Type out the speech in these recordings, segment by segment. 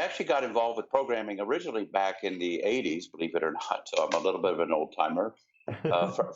actually got involved with programming originally back in the 80s, believe it or not. So I'm a little bit of an old timer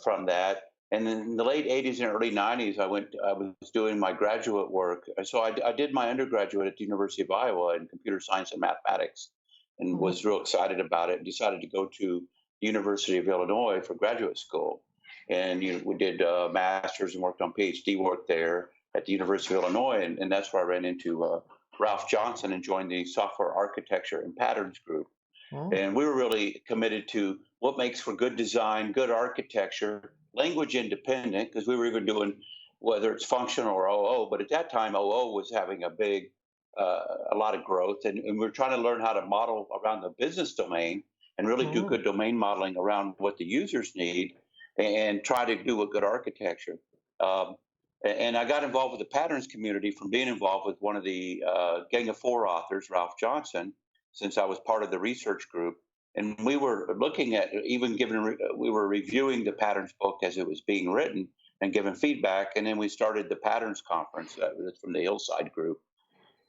from that. And then in the late 80s and early 90s, I was doing my graduate work. So I did my undergraduate at the University of Iowa in computer science and mathematics, and Mhm. was real excited about it. Decided to go to the University of Illinois for graduate school. And we did master's and worked on PhD work there at the University of Illinois. And that's where I ran into Ralph Johnson and joined the Software Architecture and Patterns group. Oh. And we were really committed to what makes for good design, good architecture, language independent, because we were even doing whether it's functional or OO. But at that time, OO was having a lot of growth. And we are trying to learn how to model around the business domain and really do Oh. good domain modeling around what the users need and try to do a good architecture. Um, and I got involved with the patterns community from being involved with one of the Gang of Four authors, Ralph Johnson, since I was part of the research group. And we were looking at we were reviewing the patterns book as it was being written and giving feedback. And then we started the patterns conference that's from the Hillside Group,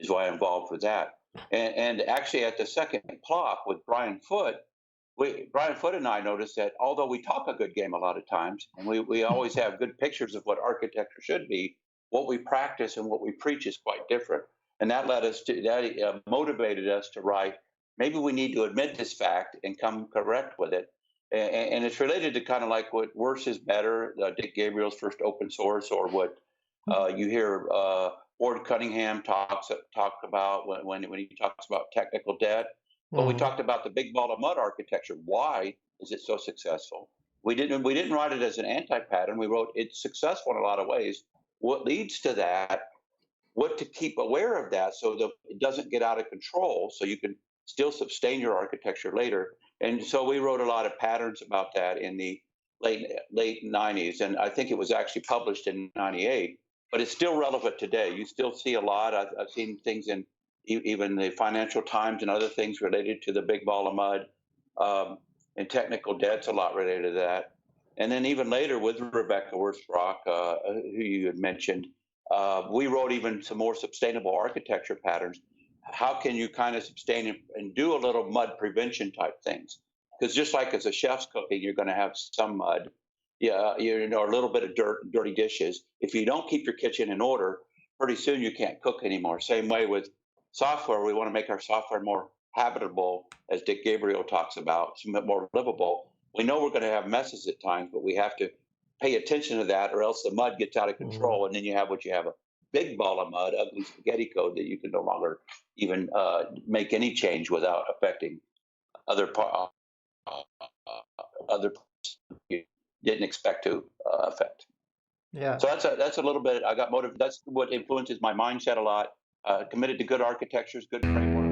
is why I'm involved with that. And actually at the second PLoP with Brian Foote, Brian Foote and I noticed that although we talk a good game a lot of times, and we always have good pictures of what architecture should be, what we practice and what we preach is quite different. And that motivated us to write. Maybe we need to admit this fact and come correct with it. And it's related to kind of like what worse is better, Dick Gabriel's first open source, or what you hear Ward Cunningham talk about when he talks about technical debt. But we Mhm. talked about the big ball of mud architecture. Why is it so successful? We didn't write it as an anti-pattern. We wrote it's successful in a lot of ways. What leads to that? What to keep aware of that so that it doesn't get out of control, so you can still sustain your architecture later. And so we wrote a lot of patterns about that in the late 90s, and I think it was actually published in 98. But it's still relevant today. You still see a lot. I've seen things in even the Financial Times and other things related to the big ball of mud, um, and technical debt's a lot related to that. And then even later with Rebecca Wurzbach, who you had mentioned, we wrote even some more sustainable architecture patterns. How can you kind of sustain and do a little mud prevention type things? Because just like as a chef's cooking, you're going to have some mud, yeah, a little bit of dirt, dirty dishes. If you don't keep your kitchen in order, pretty soon you can't cook anymore. Same way with software, we want to make our software more habitable, as Dick Gabriel talks about, more livable. We know we're going to have messes at times, but we have to pay attention to that, or else the mud gets out of Mhm. control, and then you have a big ball of mud, ugly spaghetti code that you can no longer even make any change without affecting other other you didn't expect to affect. Yeah. So that's a little bit. I got motive. That's what influences my mindset a lot. Committed to good architectures, good frameworks.